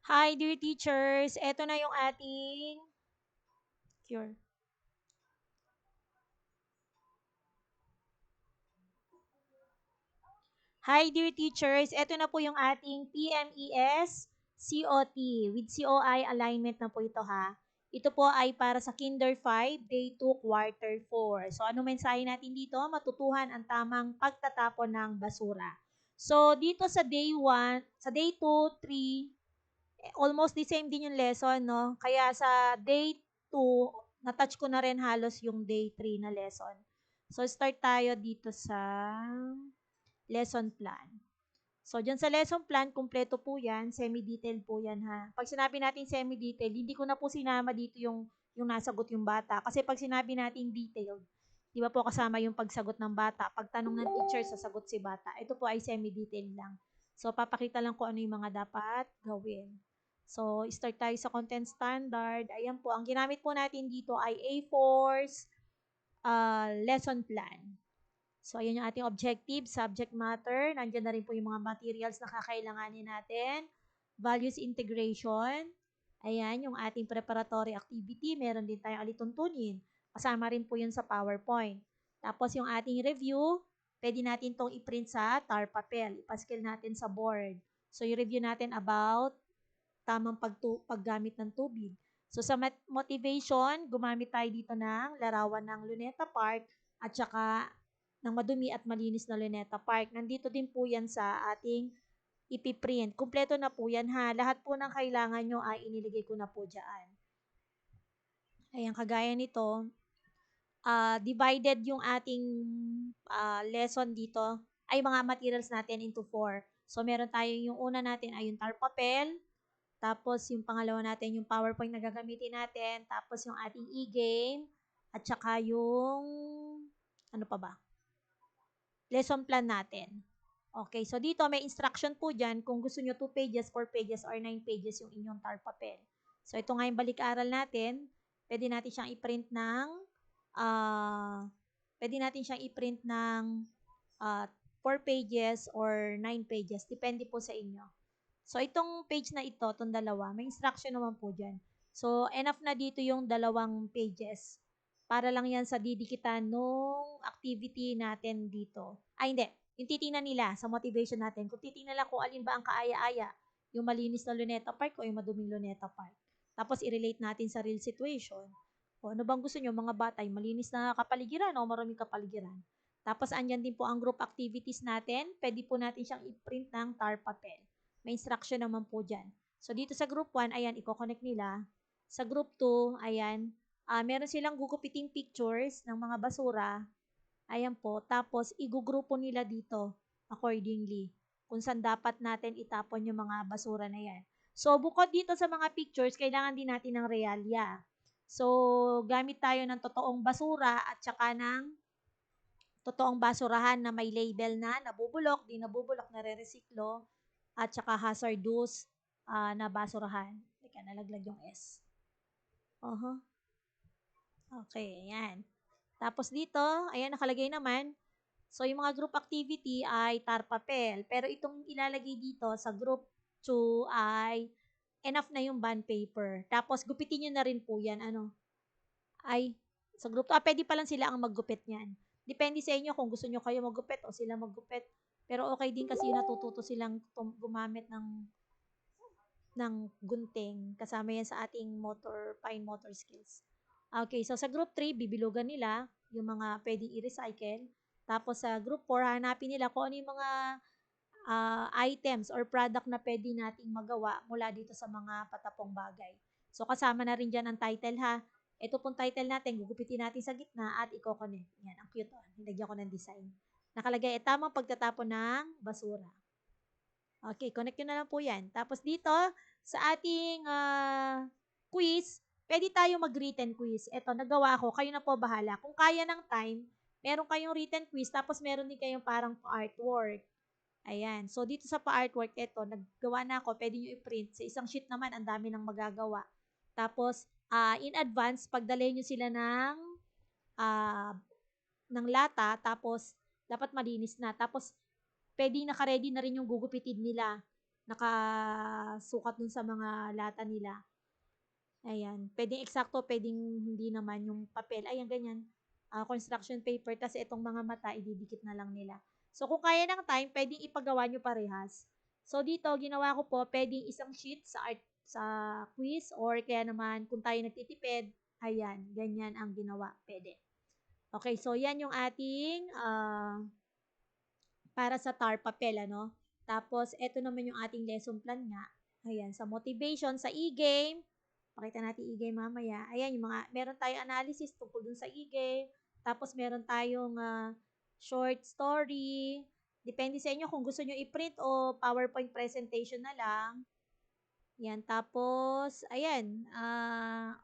Hi, dear teachers. Ito na yung ating cure. Hi, dear teachers. Ito na po yung ating PMES COT with COI alignment na po ito ha. Ito po ay para sa Kinder 5, Day 2, Quarter 4. So, ano mensahe natin dito? Matutuhan ang tamang pagtatapon ng basura. So, dito sa Day 1, sa Day 2, 3, almost the same din yung lesson, no? Kaya sa day 2, na-touch ko na rin halos yung day 3 na lesson. So, start tayo dito sa lesson plan. So, dyan sa lesson plan, kumpleto po yan. Semi-detailed po yan, ha? Pag sinabi natin semi-detailed, hindi ko na po sinama dito yung nasagot yung bata. Kasi pag sinabi natin detailed, di ba po kasama yung pagsagot ng bata? Pag tanong ng teacher, sasagot si bata. Ito po ay semi-detailed lang. So, papakita lang ko ano yung mga dapat gawin. So, start tayo sa content standard. Ayan po, ang ginamit po natin dito ay A4's lesson plan. So, ayan yung ating objective, subject matter. Nandiyan na rin po yung mga materials na kakailanganin natin. Values integration. Ayan, yung ating preparatory activity. Meron din tayong alituntunin. Kasama rin po yun sa PowerPoint. Tapos yung ating review, pwede natin tong i-print sa tar papel. Ipaskil natin sa board. So, i-review natin about tamang paggamit ng tubig. So, sa motivation, gumamit tayo dito ng larawan ng Luneta Park at saka ng madumi at malinis na Luneta Park. Nandito din po yan sa ating ipiprint. Kumpleto na po yan ha. Lahat po ng kailangan nyo ay iniligay ko na po dyan. Ayan, kagaya nito, divided yung ating lesson dito ay mga materials natin into 4. So, meron tayo yung una natin ay yung tar papel, tapos yung pangalawa natin yung PowerPoint na gagamitin natin, tapos yung ating e-game, at saka yung, ano pa ba? Lesson plan natin. Okay, so dito may instruction po dyan kung gusto nyo 2 pages, 4 pages, or 9 pages yung inyong tar papel. So ito nga yung balik-aral natin. Pwede natin siyang i-print ng uh, pwede natin siyang i-print ng 4 pages or 9 pages. Depende po sa inyo. So itong page na ito, itong dalawa, may instruction naman po dyan. So enough na dito yung dalawang pages. Para lang yan sa didikitan nung activity natin dito. Ay, hindi. Yung titingnan nila sa motivation natin. Kung titingnan lang kung alin ba ang kaaya-aya, yung malinis na Luneta Park o yung maduming Luneta Park. Tapos, i-relate natin sa real situation. O, ano bang gusto nyo, mga bata, yung malinis na kapaligiran o maraming kapaligiran. Tapos, andyan din po ang group activities natin. Pwede po natin siyang i-print ng tar papel. May instruction naman po dyan. So, dito sa group 1, ayan, i-connect nila. Sa group 2, ayan, meron silang gugupiting pictures ng mga basura. Ayan po. Tapos, igugrupo nila dito accordingly kung saan dapat natin itapon yung mga basura na yan. So, bukod dito sa mga pictures, kailangan din natin ng realya. So, gamit tayo ng totoong basura at saka ng totoong basurahan na may label na nabubulok, di nabubulok, nare-resiklo, at saka hazardous na basurahan. Teka, nalaglag yung S. Okay, ayan. Tapos dito, ayan, nakalagay naman. So, yung mga group activity ay tar papel. Pero itong ilalagay dito sa group 2 ay enough na yung bond paper. Tapos, gupitin nyo na rin po yan. Ano? Ay, sa group 2, pwede pa lang sila ang maggupit niyan. Depende sa inyo kung gusto nyo kayo maggupit o sila maggupit. Pero okay din kasi natututo silang gumamit ng gunting. Kasama yan sa ating fine motor skills. Okay, so sa group 3, bibilugan nila yung mga pwedeng i-recycle. Tapos sa group 4, hanapin nila kung ano yung mga items or product na pwede nating magawa mula dito sa mga patapong bagay. So kasama na rin dyan ang title ha. Ito pong title natin, gugupitin natin sa gitna at i-connect. Yan, ang cute oh. Nilagyan ko ng design. Nakalagay, tamang pagtatapon ng basura. Okay, connect nyo na lang po yan. Tapos dito, sa ating quiz, pwede tayo mag-written quiz. Ito, nagawa ko. Kayo na po bahala. Kung kaya ng time, meron kayong written quiz, tapos meron din kayong parang artwork. Ayan. So, dito sa pa-artwork, ito, naggawa na ako. Pwede nyo i-print. Sa isang sheet naman, ang dami nang magagawa. Tapos, in advance, pagdalhin nyo sila ng lata, tapos, dapat malinis na. Tapos, pwede naka-ready na rin yung gugupitin nila nakasukat dun sa mga lata nila. Ayan, puwedeng eksakto, puwedeng hindi naman yung papel, ayan ganyan, construction paper tas itong mga mata ididikit na lang nila. So, kung kaya ng time puwedeng ipagawa niyo parehas. So, dito ginawa ko po puwedeng isang sheet sa quiz or kaya naman kung tayo nagtitipid, ayan, ganyan ang ginawa, puwede. Okay, so yan yung ating, para sa tar papel ano. Tapos eto naman yung ating lesson plan nga. Ayan, sa motivation, sa e-game, pakita natin e-game mamaya. Ayan, yung mga meron tayong analysis tungkol dun sa e-game. Tapos meron tayong short story. Depende sa inyo kung gusto nyo i-print o PowerPoint presentation na lang. Yan, tapos, ayan,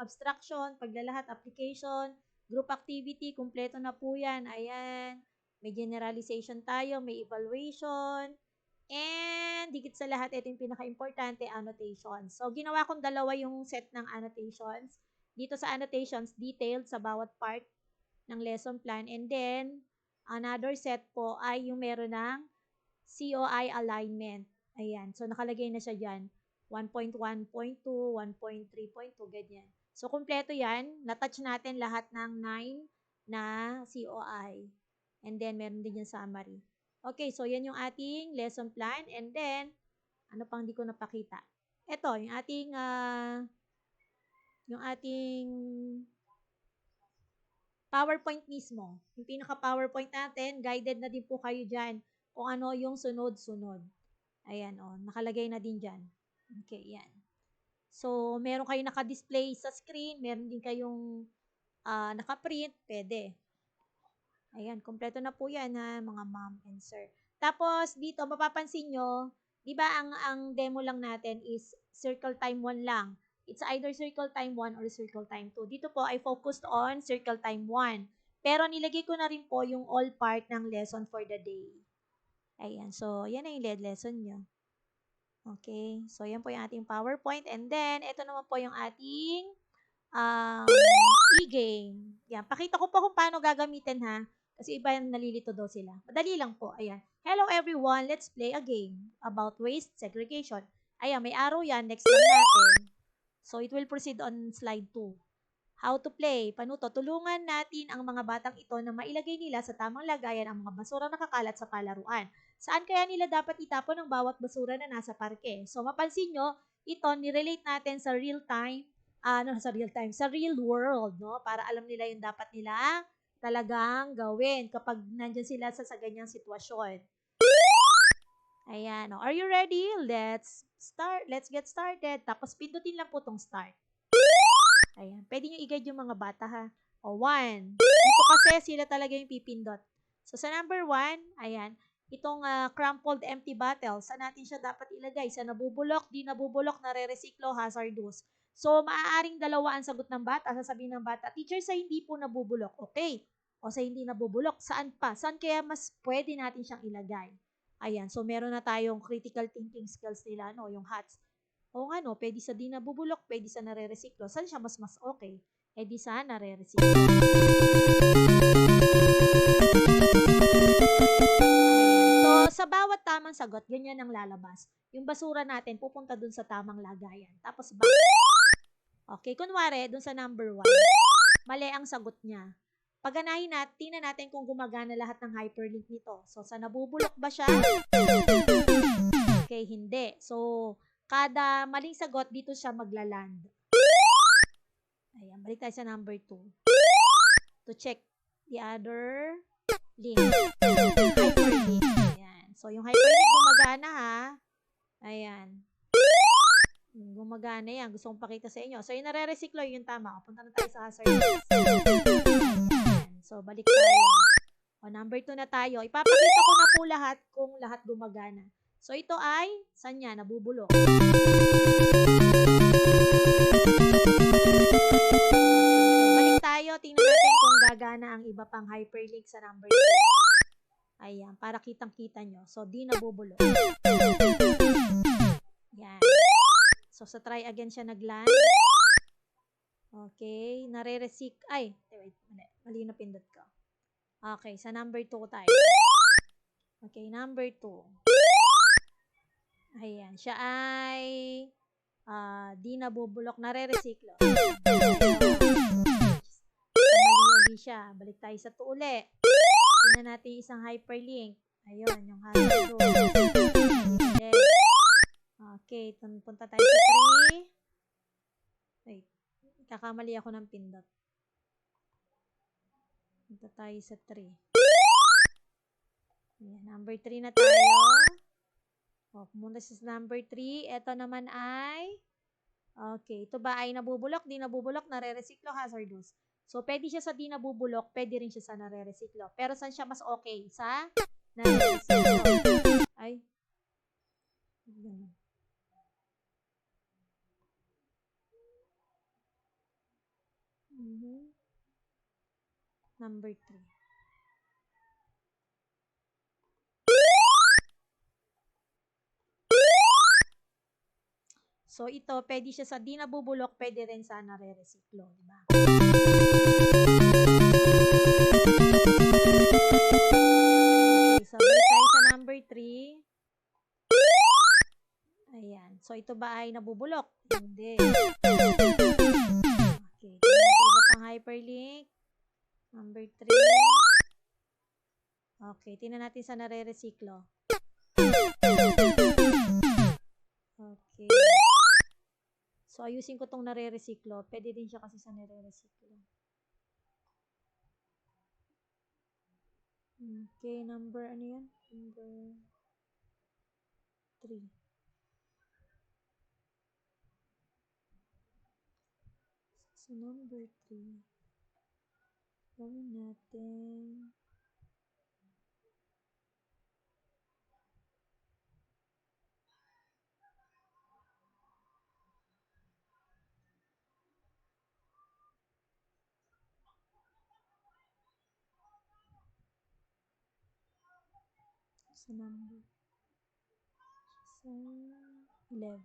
abstraction, paglalahat, application, group activity, kumpleto na po yan. Ayan, may generalization tayo, may evaluation, and digit sa lahat, ito yung pinaka-importante, annotations. So, ginawa kong dalawa yung set ng annotations. Dito sa annotations, detailed sa bawat part ng lesson plan. And then, another set po ay yung meron ng COI alignment. Ayan, so nakalagay na siya dyan. 1.1.2, 1.3.2, ganyan. So, kumpleto yan. Natouch natin lahat ng 9 na COI. And then, meron din yung summary. Okay, so yan yung ating lesson plan. And then, ano pang di ko napakita? Ito, yung ating PowerPoint mismo. Yung pinaka-PowerPoint natin, guided na din po kayo dyan kung ano yung sunod-sunod. Ayan, nakalagay na din dyan. Okay, yan. So, meron kayong naka-display sa screen, meron din kayong naka-print, pwede. Ayan, kompleto na po yan ha, mga ma'am and sir. Tapos, dito, mapapansin nyo, di ba ang demo lang natin is circle time 1 lang. It's either circle time 1 or circle time 2. Dito po, I focused on circle time 1. Pero nilagay ko na rin po yung all part ng lesson for the day. Ayan, so, yan na yung lead lesson nyo. Okay, so yan po yung ating PowerPoint. And then, ito naman po yung ating e-game. Yan, pakita ko po kung paano gagamitin ha. Kasi iba yung nalilito daw sila. Madali lang po. Ayan. Hello everyone, let's play a game about waste segregation. Ayan, may arrow yan. Next lang natin. So, it will proceed on slide 2. How to play. Panuto, tulungan natin ang mga batang ito na mailagay nila sa tamang lagayan ang mga basura na nakakalat sa palaruan. Saan kaya nila dapat itapon ang bawat basura na nasa parke? So, mapansin nyo, ito, nirelate natin sa sa real world, no? Para alam nila yung dapat nila talagang gawin kapag nandyan sila sa ganyang sitwasyon. Ayan, are you ready? Let's start. Let's get started. Tapos, pindutin lang po tong start. Ayan. Pwede nyo i-guide yung mga bata, ha? O, 1. Dito kasi sila talaga yung pipindot. So, sa number 1, ayan, itong crumpled empty bottle, saan natin siya dapat ilagay? Sa nabubulok, di nabubulok, nare-resiklo, hazardous. So, maaaring dalawa ang sagot ng bata. Sasabihin ng bata, teacher, sa hindi po nabubulok. Okay. O sa hindi nabubulok, saan pa? Saan kaya mas pwede natin siyang ilagay? Ayan. So, meron na tayong critical thinking skills nila, no? Yung HATS. O nga no, pwede sa di nabubulok, pwede sa nare-resiklo. Saan siya mas okay? Eh di sa nare-resiklo. So, sa bawat tamang sagot, ganyan ang lalabas. Yung basura natin, pupunta dun sa tamang lagayan. Tapos, okay, kunwari, dun sa number 1, mali ang sagot niya. Paganahin natin, tingnan natin kung gumagana lahat ng hyperlink nito. So, sa nabubulok ba siya? Okay, hindi. So, kada maling sagot, dito siya maglaland. Ayan, balik tayo sa number 2. To check the other link. Hyperlink. Ayan. So, yung hyperlink gumagana ha. Ayan. Gumagana yan. Gusto kong pakita sa inyo. So, yung nare-resiklo, yung tama. Punta na tayo sa hazard. Ayan. So, balik tayo. O, number 2 na tayo. Ipapakita ko na po lahat kung lahat gumagana. So, ito ay, saan yan? Nabubulok. Balik tayo. Tingnan natin kung gagana ang iba pang hyperlink sa number 2. Ayan, para kitang-kita nyo. So, di nabubulok. Yan. So, sa try again siya nagland. Okay, nare-resik. Ay, wait, mali na pindot ko. Okay, sa number 2 tayo. Okay, number 2. Ayan, siya ay di nabubulok, nare-resiklo. Mali uli siya. Balik tayo sa 2 uli. Tingnan natin isang hyperlink. Ayun, yung hazard ulit. Okay, punta tayo sa 3. Wait, kakamali ako ng pindot. Punta tayo sa 3. Ayan, number 3 na tayo. O, pumunta sa number 3. Ito naman ay, okay, ito ba ay nabubulok? Di nabubulok, nare-resiklo, hazardous. So, pwede siya sa di nabubulok, pwede rin siya sa nare-resiklo. Pero saan siya mas okay? Sa nare-resiklo. Ay. Ganun. Number 3. So, ito, pwede siya sa di nabubulok, pwede rin sa nare-resiklo. Diba? Okay, so, balik tayo sa number 3. Ayan. So, ito ba ay nabubulok? Hindi. Okay, tingnan natin iba pang hyperlink. Number 3. Okay, tingnan natin sa nare-resiklo. Okay. So, ayusin ko tong nare-resiklo. Pwede din siya kasi sa nare-resiklo. Okay, number, ano yan? Number 3. So, number 3. Gawin natin. Sa number. Sa 11.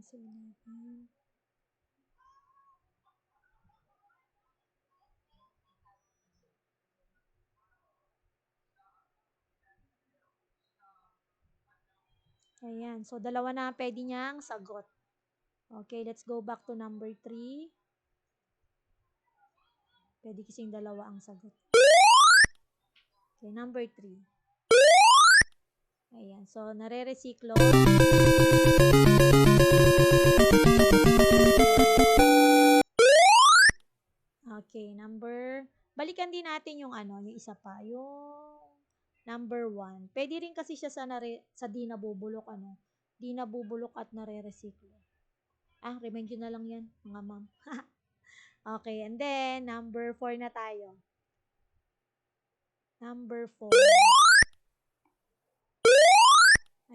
Sa 11. Ayan. So, dalawa na pwede niyang sagot. Okay, let's go back to number 3. Pwede kasing dalawa ang sagot. Okay, number 3. Ayan. So, nare-resiklo. Okay, balikan din natin yung yung isa pa, yung number 1. Pwede rin kasi siya sa di nabubulok, di nabubulok at nare-resiklo. Remind nyo na lang yan, mga ma'am. Okay, and then, number 4 na tayo. Number 4.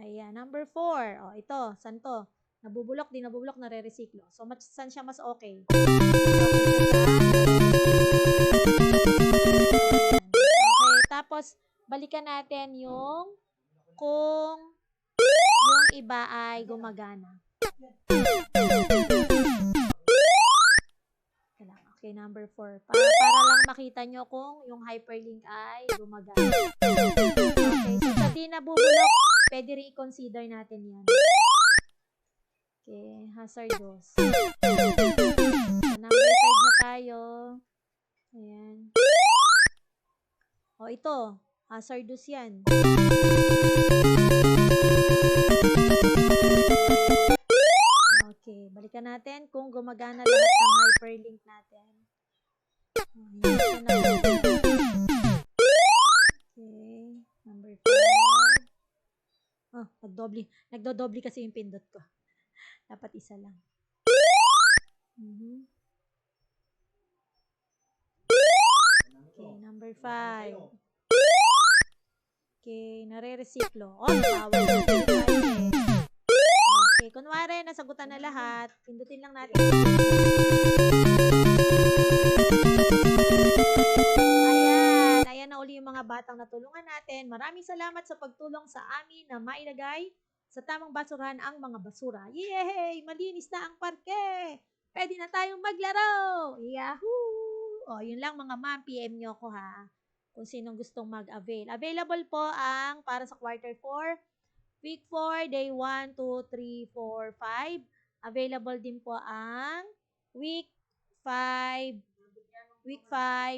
Ayan, number 4. O, ito, saan to? Nabubulok, di nabubulok, nare-resiklo. So, saan siya mas okay? Okay, tapos, balikan natin yung kung yung iba ay gumagana. Okay, number 4. Para lang makita nyo kung yung hyperlink ay gumagana. Okay, so sa di nabubulok, pwede rin i-consider natin yan. Okay, hazardous. So, number 5 na tayo. Ayan. O, ito. Hazardous yan. Okay, balikan natin kung gumagana lahat ng hyperlink natin. Okay, number 5. Nagdodoble kasi yung pindot ko. Dapat isa lang. Okay, number 5. Okay, nare-resiklo. Bawal na tayo. Okay, kunwari, nasagutan na lahat. Pindutin lang natin. Ayan na uli yung mga batang natulungan natin. Maraming salamat sa pagtulong sa amin na mailagay sa tamang basurahan ang mga basura. Yay! Malinis na ang parke! Pwede na tayong maglaro! Yahoo! O, yun lang mga ma'am, PM nyo ko ha. kung sinong gustong mag-avail. Available po ang para sa quarter 4, week 4, day 1, 2, 3, 4, 5. Available din po ang week 5,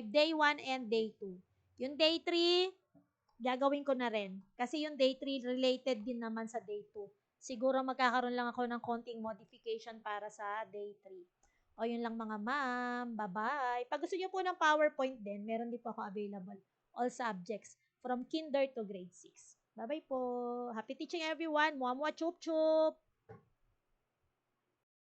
day 1 and day 2. Yung day 3, gagawin ko na rin. Kasi yung day 3 related din naman sa day 2. Siguro magkakaroon lang ako ng konting modification para sa day 3. O yun lang mga ma'am. Bye-bye. Pag gusto niyo po ng PowerPoint din, meron din po ako available. All subjects from kinder to grade 6. Bye-bye po. Happy teaching everyone. Muamua chup chup.